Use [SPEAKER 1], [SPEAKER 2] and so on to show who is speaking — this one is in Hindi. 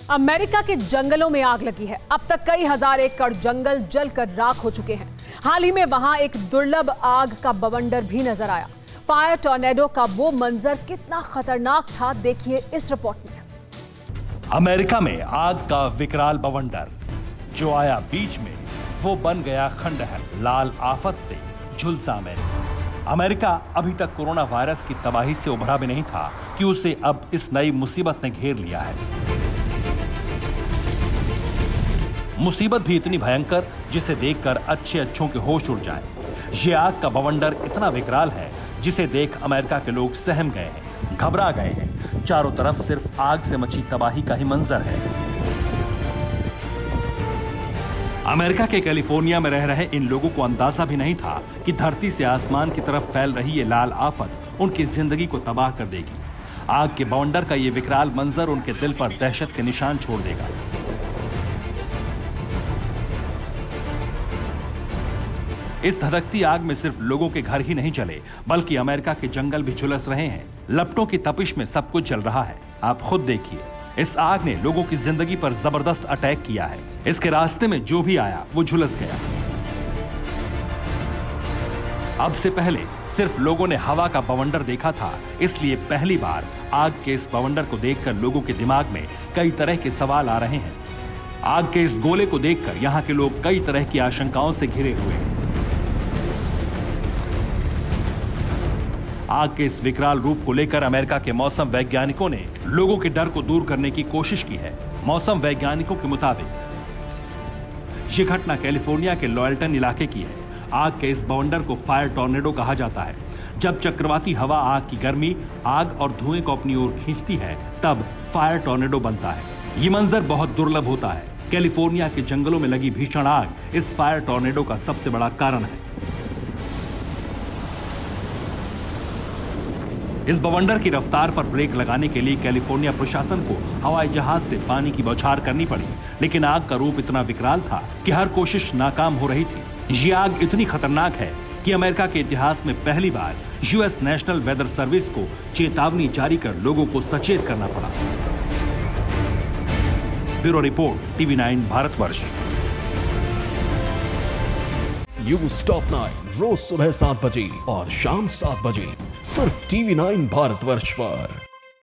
[SPEAKER 1] अमेरिका के जंगलों में आग लगी है। अब तक कई हजार एकड़ जंगल जलकर राख हो चुके हैं। हाल ही में वहां एक दुर्लभ आग का बवंडर भी नजर आया। फायर टॉर्नेडो का वो मंजर कितना खतरनाक था, देखिए इस रिपोर्ट में।
[SPEAKER 2] अमेरिका में आग का विकराल बवंडर जो आया बीच में, वो बन गया खंडहर। लाल आफत से झुलसा अमेरिका अभी तक कोरोना वायरस की तबाही से उभरा भी नहीं था कि उसे अब इस नई मुसीबत ने घेर लिया है। मुसीबत भी इतनी भयंकर जिसे देखकर अच्छों के होश उड़ जाए। ये आग का बवंडर इतना विकराल है जिसे देख अमेरिका के लोग सहम गए हैं, घबरा गए हैं। चारों तरफ सिर्फ आग से मची तबाही का ही मंजर है। अमेरिका के कैलिफोर्निया में रह रहे इन लोगों को अंदाजा भी नहीं था कि धरती से आसमान की तरफ फैल रही ये लाल आफत उनकी जिंदगी को तबाह कर देगी। आग के बवंडर का ये विकराल मंजर उनके दिल पर दहशत के निशान छोड़ देगा। इस धधकती आग में सिर्फ लोगों के घर ही नहीं जले, बल्कि अमेरिका के जंगल भी झुलस रहे हैं। लपटों की तपिश में सब कुछ जल रहा है। आप खुद देखिए, इस आग ने लोगों की जिंदगी पर जबरदस्त अटैक किया है। इसके रास्ते में जो भी आया वो झुलस गया। अब से पहले सिर्फ लोगों ने हवा का बवंडर देखा था, इसलिए पहली बार आग के इस बवंडर को देखकर लोगों के दिमाग में कई तरह के सवाल आ रहे हैं। आग के इस गोले को देखकर यहाँ के लोग कई तरह की आशंकाओं से घिरे हुए हैं। आग के इस विकराल रूप को लेकर अमेरिका के मौसम वैज्ञानिकों ने लोगों के डर को दूर करने की कोशिश की है। मौसम वैज्ञानिकों के मुताबिक यह घटना कैलिफोर्निया के लॉयल्टन इलाके की है। आग के इस बवंडर को फायर टॉर्नेडो कहा जाता है। जब चक्रवाती हवा आग की गर्मी, आग और धुएं को अपनी ओर खींचती है, तब फायर टॉर्नेडो बनता है। ये मंजर बहुत दुर्लभ होता है। कैलिफोर्निया के जंगलों में लगी भीषण आग इस फायर टॉर्नेडो का सबसे बड़ा कारण है। इस बवंडर की रफ्तार पर ब्रेक लगाने के लिए कैलिफोर्निया प्रशासन को हवाई जहाज से पानी की बौछार करनी पड़ी, लेकिन आग का रूप इतना विकराल था कि हर कोशिश नाकाम हो रही थी। ये आग इतनी खतरनाक है कि अमेरिका के इतिहास में पहली बार यूएस नेशनल वेदर सर्विस को चेतावनी जारी कर लोगों को सचेत करना पड़ा। Bureau report, TV9 Bharatvarsh.
[SPEAKER 3] News top 9 रोज सुबह 7 बजे और शाम 7 बजे सिर्फ TV9 भारतवर्ष पर।